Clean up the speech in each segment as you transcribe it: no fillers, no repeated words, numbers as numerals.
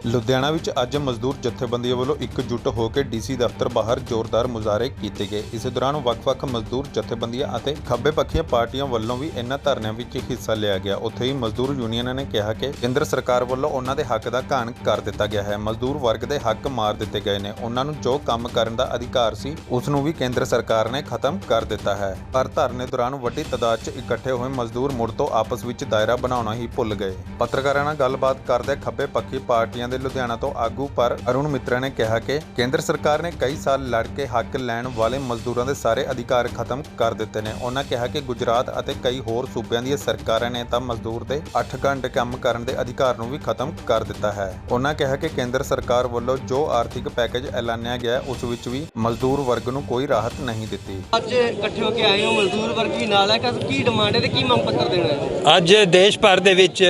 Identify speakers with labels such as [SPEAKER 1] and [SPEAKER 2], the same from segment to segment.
[SPEAKER 1] ਲੁਧਿਆਣਾ ਵਿੱਚ ਅੱਜ ਮਜ਼ਦੂਰ ਜਥੇਬੰਦੀਆਂ ਵੱਲੋਂ ਇਕਜੁੱਟ ਹੋ ਕੇ ਡੀਸੀ ਦਫ਼ਤਰ ਬਾਹਰ ਜ਼ੋਰਦਾਰ ਮੁਜ਼ਾਹਰੇ ਕੀਤੇ ਗਏ। ਇਸ ਦੌਰਾਨ ਵੱਖ-ਵੱਖ ਮਜ਼ਦੂਰ ਜਥੇਬੰਦੀਆਂ ਅਤੇ ਖੱਬੇ ਪੱਖੀਆਂ ਪਾਰਟੀਆਂ ਵੱਲੋਂ ਵੀ ਇਨ੍ਹਾਂ ਧਰਨਿਆਂ ਵਿੱਚ ਹਿੱਸਾ ਲਿਆ ਗਿਆ। ਉੱਥੇ ਹੀ ਮਜ਼ਦੂਰ ਯੂਨੀਅਨਾਂ ਨੇ ਕਿਹਾ ਕਿ ਕੇਂਦਰ ਸਰਕਾਰ ਵੱਲੋਂ ਉਹਨਾਂ ਦੇ ਹੱਕ ਦਾ ਘਾਣ ਕਰ ਦਿੱਤਾ ਗਿਆ ਹੈ। ਮਜ਼ਦੂਰ ਵਰਗ ਦੇ ਹੱਕ ਮਾਰ ਦਿੱਤੇ ਗਏ ਨੇ। ਉਹਨਾਂ ਨੂੰ ਜੋ ਕੰਮ ਕਰਨ ਦਾ ਅਧਿਕਾਰ ਸੀ ਉਸ ਨੂੰ ਵੀ ਕੇਂਦਰ ਸਰਕਾਰ ਨੇ ਖਤਮ ਕਰ ਦਿੱਤਾ ਹੈ। ਪਰ ਧਰਨੇ ਦੌਰਾਨ ਵੱਡੀ ਤਾਦਾਦ 'ਚ ਇਕੱਠੇ ਹੋਏ ਮਜ਼ਦੂਰ ਮੁੜ ਤੋਂ ਆਪਸ ਵਿੱਚ ਦਾਇਰਾ ਬਣਾਉਣਾ ਹੀ ਭੁੱਲ ਗਏ। ਪੱਤਰਕਾਰਾਂ ਨਾਲ ਗੱਲਬਾਤ ਕਰਦੇ ਖੱਬੇ ਪੱਖੀ ਪਾਰਟੀਆਂ ਲੁਧਿਆਣਾ ਤੋਂ ਆਗੂ ਪਰ ਅਰੁਣ ਮਿੱਤਰਾ ਨੇ ਕਿਹਾ ਕਿ ਕੇਂਦਰ ਸਰਕਾਰ ਨੇ ਕਈ ਸਾਲ ਲੜ ਕੇ ਹੱਕ ਲੈਣ ਵਾਲੇ ਮਜ਼ਦੂਰਾਂ ਦੇ ਸਾਰੇ ਅਧਿਕਾਰ ਖਤਮ ਕਰ ਦਿੱਤੇ ਨੇ। ਉਹਨਾਂ ਕਿਹਾ ਕਿ ਗੁਜਰਾਤ ਅਤੇ ਕਈ ਹੋਰ ਸੂਬਿਆਂ ਦੀਆਂ ਸਰਕਾਰਾਂ ਨੇ ਤਾਂ ਮਜ਼ਦੂਰ ਦੇ 8 ਘੰਟੇ ਕੰਮ ਕਰਨ ਦੇ ਅਧਿਕਾਰ ਨੂੰ ਵੀ ਖਤਮ ਕਰ ਦਿੱਤਾ ਹੈ। ਉਹਨਾਂ ਕਿਹਾ ਕਿ ਕੇਂਦਰ ਸਰਕਾਰ ਵੱਲੋਂ ਜੋ ਆਰਥਿਕ ਪੈਕੇਜ ਐਲਾਨਿਆ ਗਿਆ ਉਸ ਵਿੱਚ ਵੀ ਮਜ਼ਦੂਰ ਵਰਗ ਨੂੰ ਕੋਈ ਰਾਹਤ ਨਹੀਂ ਦਿੱਤੀ।
[SPEAKER 2] ਅੱਜ ਇਕੱਠੇ ਹੋ ਕੇ ਆਏ ਹੋ, ਮਜ਼ਦੂਰ ਵਰਗ ਵੀ ਨਾਲ ਹੈ, ਕੀ ਡਿਮਾਂਡ ਹੈ ਤੇ ਕੀ ਮੰਗ ਪੱਤਰ ਦੇਣਾ ਹੈ?
[SPEAKER 3] ਅੱਜ ਦੇਸ਼ ਭਰ ਦੇ ਵਿੱਚ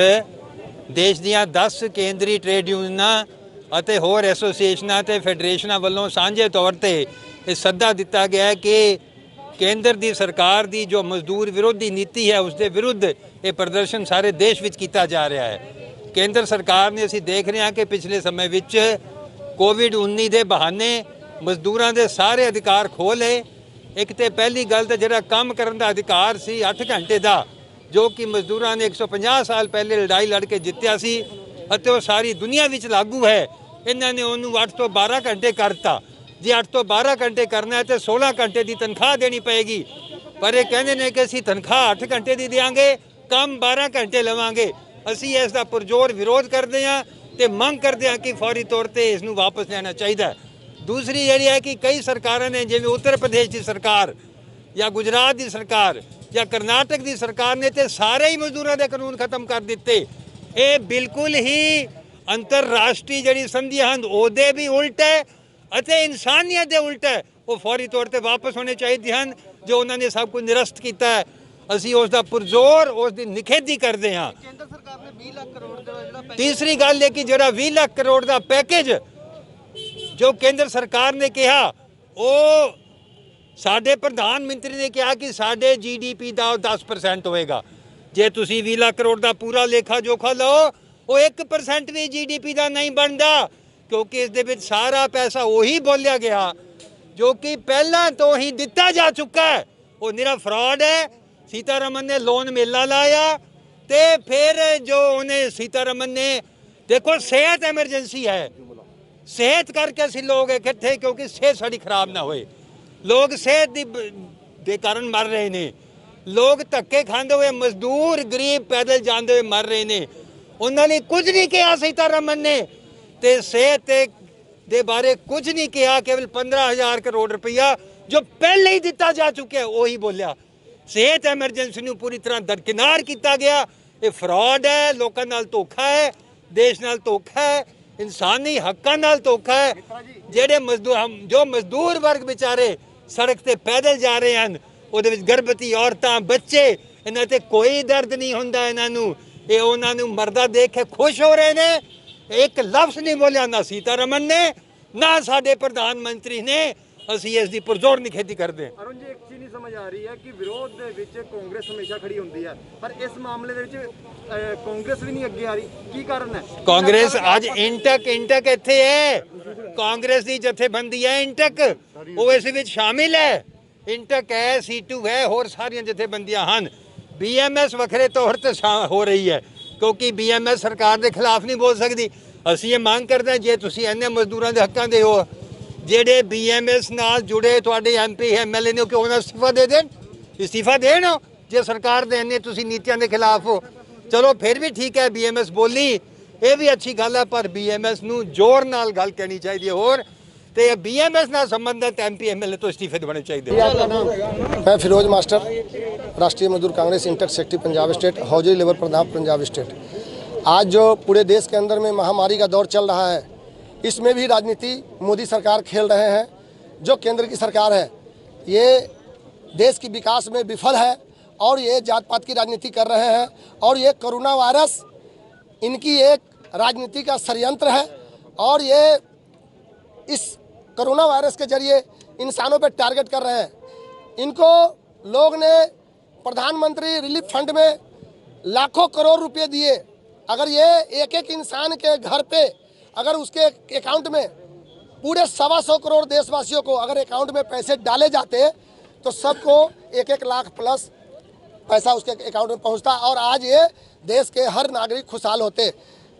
[SPEAKER 3] ਦੇਸ਼ ਦੀਆਂ 10 ਕੇਂਦਰੀ ਟ੍ਰੇਡ ਯੂਨੀਅਨਾਂ ਅਤੇ ਹੋਰ ਐਸੋਸੀਏਸ਼ਨਾਂ ਤੇ ਫੈਡਰੇਸ਼ਨਾਂ ਵੱਲੋਂ ਸਾਂਝੇ ਤੌਰ ਤੇ ਇਹ ਸੱਦਾ ਦਿੱਤਾ ਗਿਆ ਹੈ ਕਿ ਕੇਂਦਰ ਦੀ ਸਰਕਾਰ ਦੀ ਜੋ ਮਜ਼ਦੂਰ ਵਿਰੋਧੀ ਨੀਤੀ ਹੈ ਉਸ ਦੇ ਵਿਰੁੱਧ ਇਹ ਪ੍ਰਦਰਸ਼ਨ ਸਾਰੇ ਦੇਸ਼ ਵਿੱਚ ਕੀਤਾ ਜਾ ਰਿਹਾ ਹੈ। ਕੇਂਦਰ ਸਰਕਾਰ ਨੇ ਅਸੀਂ ਦੇਖ ਰਹੇ ਹਾਂ ਕਿ ਪਿਛਲੇ ਸਮੇਂ ਵਿੱਚ ਕੋਵਿਡ-19 ਦੇ ਬਹਾਨੇ ਮਜ਼ਦੂਰਾਂ ਦੇ ਸਾਰੇ ਅਧਿਕਾਰ ਖੋਹ ਲਏ। ਇੱਕ ਤੇ ਪਹਿਲੀ ਗੱਲ ਤਾਂ ਜਿਹੜਾ ਕੰਮ ਕਰਨ ਦਾ ਅਧਿਕਾਰ ਸੀ 8 ਘੰਟੇ ਦਾ, ਜੋ ਕਿ ਮਜ਼ਦੂਰਾਂ ਨੇ 150 ਸਾਲ ਪਹਿਲੇ ਲੜਾਈ ਲੜ ਕੇ ਜਿੱਤਿਆ ਸੀ ਅਤੇ ਉਹ ਸਾਰੀ ਦੁਨੀਆ ਵਿੱਚ ਲਾਗੂ ਹੈ, ਇਹਨਾਂ ਨੇ ਉਹਨੂੰ 8 ਤੋਂ 12 ਘੰਟੇ ਕਰਤਾ। ਜੇ 8 ਤੋਂ 12 ਘੰਟੇ ਕਰਨਾ ਹੈ ਤਾਂ 16 ਘੰਟੇ ਦੀ ਤਨਖਾਹ ਦੇਣੀ ਪਏਗੀ। ਪਰ ਇਹ ਕਹਿੰਦੇ ਨੇ ਕਿ ਅਸੀਂ ਤਨਖਾਹ 8 ਘੰਟੇ ਦੀ ਦੇਵਾਂਗੇ, ਕੰਮ 12 ਘੰਟੇ ਲਵਾਂਗੇ। ਅਸੀਂ ਇਸ ਦਾ ਪੁਰਜ਼ੋਰ ਵਿਰੋਧ ਕਰਦੇ ਹਾਂ ਤੇ ਮੰਗ ਕਰਦੇ ਹਾਂ ਕਿ ਫੌਰੀ ਤੌਰ ਤੇ ਇਸ ਨੂੰ ਵਾਪਸ ਲੈਣਾ ਚਾਹੀਦਾ ਹੈ। ਦੂਸਰੀ ਜਿਹੜੀ ਹੈ ਕਿ ਕਈ ਸਰਕਾਰਾਂ ਨੇ, ਜਿਵੇਂ ਉੱਤਰ ਪ੍ਰਦੇਸ਼ ਦੀ ਸਰਕਾਰ ਜਾਂ ਗੁਜਰਾਤ ਦੀ ਸਰਕਾਰ ਜਾਂ ਕਰਨਾਟਕ ਦੀ ਸਰਕਾਰ ਨੇ ਤੇ ਸਾਰੇ ਹੀ ਮਜ਼ਦੂਰਾਂ ਦੇ ਕਾਨੂੰਨ ਖਤਮ ਕਰ ਦਿੱਤੇ। ਇਹ ਬਿਲਕੁਲ ਹੀ ਅੰਤਰਰਾਸ਼ਟਰੀ ਜਿਹੜੀ ਸੰਧੀਆਂ ਹਨ ਉਹਦੇ ਵੀ ਉਲਟ ਹੈ ਅਤੇ ਇਨਸਾਨੀਅਤ ਦੇ ਉਲਟ ਹੈ। ਉਹ ਫੌਰੀ ਤੌਰ ਤੇ ਵਾਪਸ ਹੋਣੇ ਚਾਹੀਦੇ ਹਨ ਜੋ ਉਹਨਾਂ ਨੇ ਸਭ ਕੁਝ ਨਿਰਸਤ ਕੀਤਾ ਹੈ। ਅਸੀਂ ਉਸ ਦਾ ਪੁਰਜ਼ੋਰ ਉਸ ਦੀ ਨਿਖੇਧੀ ਕਰਦੇ ਹਾਂ।
[SPEAKER 2] ਕੇਂਦਰ ਸਰਕਾਰ ਨੇ 20 ਲੱਖ ਕਰੋੜ ਦਾ ਜਿਹੜਾ
[SPEAKER 3] ਤੀਸਰੀ ਗੱਲ ਹੈ ਕਿ ਜਿਹੜਾ 20 ਲੱਖ ਕਰੋੜ ਦਾ ਪੈਕੇਜ ਜੋ ਕੇਂਦਰ ਸਰਕਾਰ ਨੇ ਕਿਹਾ, ਉਹ ਸਾਡੇ ਪ੍ਰਧਾਨ ਮੰਤਰੀ ਨੇ ਕਿਹਾ ਕਿ ਸਾਡੇ GDP ਦਾ 10% ਹੋਏਗਾ। ਜੇ ਤੁਸੀਂ 20 ਲੱਖ ਕਰੋੜ ਦਾ ਪੂਰਾ ਲੇਖਾ ਜੋਖਾ ਲਓ, ਉਹ 1% ਵੀ GDP ਦਾ ਨਹੀਂ ਬਣਦਾ, ਕਿਉਂਕਿ ਇਸ ਦੇ ਵਿੱਚ ਸਾਰਾ ਪੈਸਾ ਉਹੀ ਬੋਲਿਆ ਗਿਆ ਜੋ ਕਿ ਪਹਿਲਾਂ ਤੋਂ ਹੀ ਦਿੱਤਾ ਜਾ ਚੁੱਕਾ ਹੈ। ਉਹ ਨਿਰਾ ਫਰਾਡ ਹੈ। ਸੀਤਾਰਮਨ ਨੇ ਲੋਨ ਮੇਲਾ ਲਾਇਆ ਤੇ ਫਿਰ ਜੋ ਉਹਨੇ ਸੀਤਾਰਮਨ ਨੇ, ਦੇਖੋ ਸਿਹਤ ਐਮਰਜੈਂਸੀ ਹੈ, ਸਿਹਤ ਕਰਕੇ ਅਸੀਂ ਲੋਕ ਇਕੱਠੇ, ਕਿਉਂਕਿ ਸਿਹਤ ਸਾਡੀ ਖਰਾਬ ਨਾ ਹੋਏ। ਲੋਕ ਸਿਹਤ ਦੇ ਕਾਰਨ ਮਰ ਰਹੇ ਨੇ, ਲੋਕ ਧੱਕੇ ਖਾਂਦੇ ਹੋਏ, ਮਜ਼ਦੂਰ ਗਰੀਬ ਪੈਦਲ ਜਾਂਦੇ ਹੋਏ ਮਰ ਰਹੇ ਨੇ। ਉਹਨਾਂ ਨੇ ਕੁਝ ਨਹੀਂ ਕਿਹਾ ਸੀਤਾਰਮਨ ਨੇ, ਤੇ ਸਿਹਤ ਦੇ ਬਾਰੇ ਕੁਝ ਨਹੀਂ ਕਿਹਾ। ਕੇਵਲ 15,000 ਕਰੋੜ ਰੁਪਈਆ ਜੋ ਪਹਿਲੇ ਹੀ ਦਿੱਤਾ ਜਾ ਚੁੱਕਿਆ ਉਹੀ ਬੋਲਿਆ। ਸਿਹਤ ਐਮਰਜੈਂਸੀ ਨੂੰ ਪੂਰੀ ਤਰ੍ਹਾਂ ਦਰਕਿਨਾਰ ਕੀਤਾ ਗਿਆ। ਇਹ ਫਰਾਡ ਹੈ, ਲੋਕਾਂ ਨਾਲ ਧੋਖਾ ਹੈ, ਦੇਸ਼ ਨਾਲ ਧੋਖਾ ਹੈ, ਇਨਸਾਨੀ ਹੱਕਾਂ ਨਾਲ ਧੋਖਾ ਹੈ। ਜਿਹੜੇ ਮਜ਼ਦੂਰ ਵਰਗ ਵਿਚਾਰੇ ਸੜਕ ਤੇ ਪੈਦਲ ਜਾ ਰਹੇ ਹਨ, ਉਹਦੇ ਵਿੱਚ ਗਰਭਵਤੀ ਔਰਤਾਂ, ਬੱਚੇ, ਇਹਨਾਂ ਤੇ ਕੋਈ ਦਰਦ ਨਹੀਂ ਹੁੰਦਾ ਇਹਨਾਂ ਨੂੰ। ਇਹ ਉਹਨਾਂ ਨੂੰ ਮਰਦਾ ਦੇਖ ਕੇ ਖੁਸ਼ ਹੋ ਰਹੇ ਨੇ। ਇੱਕ ਲਫ਼ਜ਼ ਨਹੀਂ ਬੋਲਿਆ ਨਾ ਸੀਤਾਰਮਨ ਨੇ, ਨਾ ਸਾਡੇ ਪ੍ਰਧਾਨ ਮੰਤਰੀ ਨੇ। ਅਸੀਂ ਇਸ ਦੀ ਪੁਰਜ਼ੋਰ ਨਿਖੇਧੀ ਕਰਦੇ ਹਾਂ।
[SPEAKER 4] ਅਰੁਣ ਜੀ, ਇੱਕ ਚੀਜ਼ ਨਹੀਂ ਸਮਝ ਆ ਰਹੀ ਹੈ ਕਿ ਵਿਰੋਧ ਦੇ ਵਿੱਚ ਕਾਂਗਰਸ ਹਮੇਸ਼ਾ ਖੜੀ ਹੁੰਦੀ ਹੈ, ਪਰ ਇਸ ਮਾਮਲੇ ਦੇ ਵਿੱਚ ਕਾਂਗਰਸ ਵੀ ਨਹੀਂ ਅੱਗੇ ਆ ਰਹੀ। ਕੀ ਕਾਰਨ ਹੈ?
[SPEAKER 3] ਕਾਂਗਰਸ ਅੱਜ ਇੰਟਕ ਇੱਥੇ ਹੈ, ਕਾਂਗਰਸ ਦੀ ਜਥੇਬੰਦੀ ਹੈ ਇੰਟਕ, ਉਹ ਇਸ ਵਿੱਚ ਸ਼ਾਮਿਲ ਹੈ। ਇੰਟਕ ਹੈ, C2 ਹੈ, ਹੋਰ ਸਾਰੀਆਂ ਜਥੇਬੰਦੀਆਂ ਹਨ। BMS ਵੱਖਰੇ ਤੌਰ ਤੇ ਹੋ ਰਹੀ ਹੈ, ਕਿਉਂਕਿ BMS ਸਰਕਾਰ ਦੇ ਖਿਲਾਫ ਨਹੀਂ ਬੋਲ ਸਕਦੀ। ਅਸੀਂ ਇਹ ਮੰਗ ਕਰਦੇ ਹਾਂ, ਜੇ ਤੁਸੀਂ ਇੰਨੇ ਮਜ਼ਦੂਰਾਂ ਦੇ ਹੱਕਾਂ ਦੇ ਹੋ, ਜਿਹੜੇ BMS ਨਾਲ ਜੁੜੇ ਤੁਹਾਡੇ MP MLA ਨੇ, ਕਿ ਉਹਨਾਂ ਇਸਤੀਫਾ ਦੇਣ। ਜੇ ਸਰਕਾਰ ਦੇ ਇੰਨੇ ਤੁਸੀਂ ਨੀਤੀਆਂ ਦੇ ਖਿਲਾਫ ਹੋ, ਚਲੋ ਫਿਰ ਵੀ ਠੀਕ ਹੈ, BMS ਬੋਲੀ, ਇਹ ਵੀ ਅੱਛੀ ਗੱਲ ਹੈ, ਪਰ BMS ਨੂੰ ਜ਼ੋਰ ਨਾਲ ਗੱਲ ਕਹਿਣੀ ਚਾਹੀਦੀ ਹੈ। ਹੋਰ ਤੇ BMS ਨਾਲ ਸੰਬੰਧਿਤ MP MLA ਤੋਂ ਇਸਤੀਫੇ ਦੇਣੇ ਚਾਹੀਦੇ।
[SPEAKER 5] मैं Firoz master, Rashtriya Mazdoor Congress inter secretary Punjab state, hosiery labour प्रधान पंजाब स्टेट। आज जो पूरे देश के अंदर में महामारी का दौर चल रहा है, इसमें भी राजनीति मोदी सरकार खेल रहे हैं। जो केंद्र की सरकार है ये देश की विकास में विफल है और ये जात पात की राजनीति कर रहे हैं, और ये कोरोना वायरस इनकी एक राजनीति का षड्यंत्र है। और ये इस कोरोना वायरस के जरिए इंसानों पर टारगेट कर रहे हैं। इनको लोग ने प्रधानमंत्री रिलीफ फंड में लाखों करोड़ रुपए दिए। अगर ये एक एक इंसान के घर पे अगर उसके अकाउंट में पूरे 125 करोड़ देशवासियों को अगर अकाउंट में पैसे डाले जाते तो सबको 1-1 लाख प्लस पैसा उसके अकाउंट में पहुंचता और आज ये देश के हर नागरिक खुशहाल होते।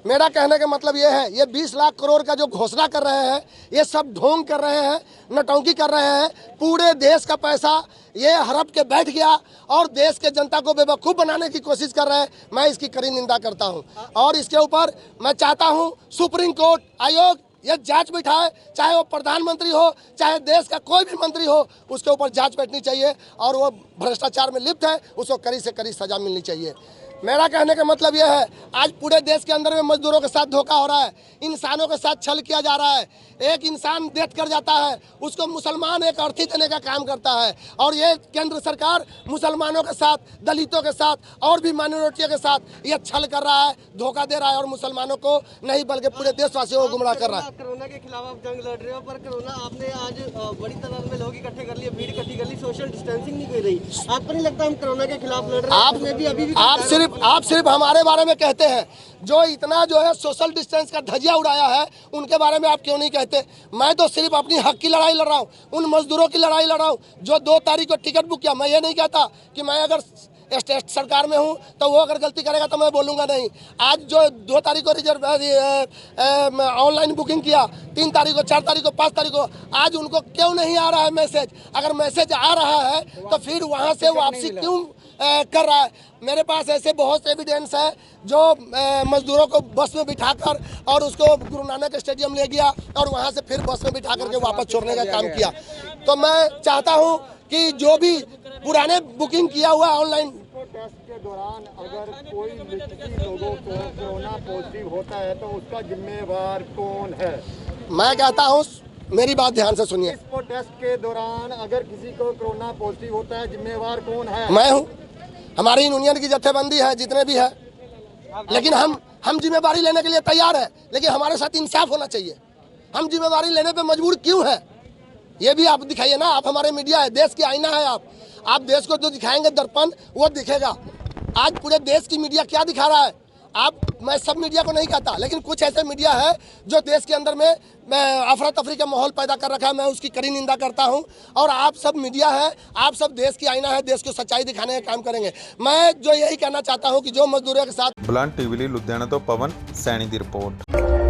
[SPEAKER 5] मेरा कहने का मतलब ये है, ये 20 लाख करोड़ का जो घोषणा कर रहे हैं ये सब ढोंग कर रहे हैं, नटंकी कर रहे हैं। पूरे देश का पैसा ये हड़प के बैठ गया और देश के जनता को बेवकूफ़ बनाने की कोशिश कर रहे हैं। मैं इसकी कड़ी निंदा करता हूं और इसके ऊपर मैं चाहता हूं सुप्रीम कोर्ट आयोग ये जांच बिठाए, चाहे वो प्रधानमंत्री हो चाहे देश का कोई भी मंत्री हो, उसके ऊपर जांच बैठनी चाहिए और वो भ्रष्टाचार में लिप्त है उसको कड़ी से कड़ी सजा मिलनी चाहिए। मेरा कहने का मतलब यह है, आज पूरे देश के अंदर में मजदूरों के साथ धोखा हो रहा है, इंसानों के साथ छल किया जा रहा है। एक इंसान डेथ कर जाता है उसको मुसलमान एक अर्थी देने का काम करता है और ये केंद्र सरकार मुसलमानों के साथ, दलितों के साथ और भी माइनॉरिटियों के साथ ये छल कर रहा है, धोखा दे रहा है और मुसलमानों को नहीं बल्कि पूरे देशवासियों को गुमराह कर रहा है।
[SPEAKER 2] कोरोना के खिलाफ आप जंग लड़ रहे हो, पर कोरोना आपने आज बड़ी तादाद में लोग इकट्ठे कर लिए, भीड़ इकट्ठी कर ली, सोशल डिस्टेंसिंग नहीं कर रही। आपको नहीं लगता हम कोरोना के खिलाफ लड़ रहे हैं?
[SPEAKER 5] आप सिर्फ हमारे बारे में कहते हैं, जो इतना जो है सोशल डिस्टेंस का धजिया उड़ाया है उनके बारे में आप क्यों नहीं कहते? मैं तो सिर्फ अपनी हक की लड़ाई लड़ रहा हूँ, उन मजदूरों की लड़ाई लड़ रहा हूँ जो 2 तारीख को टिकट बुक किया। मैं ये नहीं कहता कि मैं अगर स्टेट सरकार में हूँ तो वो अगर गलती करेगा तो मैं बोलूँगा नहीं। आज जो 2 तारीख को रिजर्व ऑनलाइन बुकिंग किया, 3 तारीख को, 4 तारीख को, 5 तारीख को, आज उनको क्यों नहीं आ रहा है मैसेज? अगर मैसेज आ रहा है तो फिर वहाँ से वापसी क्यों कर रहा है? मेरे पास ऐसे बहुत एविडेंस है जो मजदूरों को बस में बिठाकर और उसको गुरु नानक स्टेडियम ले गया और वहाँ से फिर बस में बिठा करके वापस छोड़ने का काम किया। तो मैं चाहता हूँ कि जो भी पुराने बुकिंग किया हुआ ऑनलाइन
[SPEAKER 4] टेस्ट के दौरान अगर कोई निश्चित लोगों को कोरोना पॉजिटिव होता है तो उसका जिम्मेवार कौन है? मैं
[SPEAKER 5] कहता हूँ, मेरी बात ध्यान से सुनिए।
[SPEAKER 4] इस टेस्ट के दौरान अगर किसी को कोरोना पॉजिटिव होता है जिम्मेवार कौन है?
[SPEAKER 5] मैं हूँ, हमारी यूनियन की जत्थेबंदी है, जितने भी है, लेकिन हम जिम्मेवारी लेने के लिए तैयार है, लेकिन हमारे साथ इंसाफ होना चाहिए। हम जिम्मेवारी लेने पे मजबूर क्यों है ये भी आप दिखाइए ना। आप हमारे मीडिया है, देश की आईना है। आप देश को जो दिखाएंगे दर्पण वो दिखेगा। आज पूरे देश की मीडिया क्या दिखा रहा है? मैं सब मीडिया को नहीं कहता, लेकिन कुछ ऐसे मीडिया है जो देश के अंदर में अफरा तफरी का माहौल पैदा कर रखा है। मैं उसकी कड़ी निंदा करता हूं और आप सब मीडिया है, आप सब देश की आईना है, देश को सच्चाई दिखाने का काम करेंगे। मैं जो यही कहना चाहता हूं कि जो मजदूरों के साथ।
[SPEAKER 1] बुलंद टीवी ਲਈ ਲੁਧਿਆਣਾ ਤੋਂ ਪਵਨ ਸੈਣੀ ਦੀ ਰਿਪੋर्ट।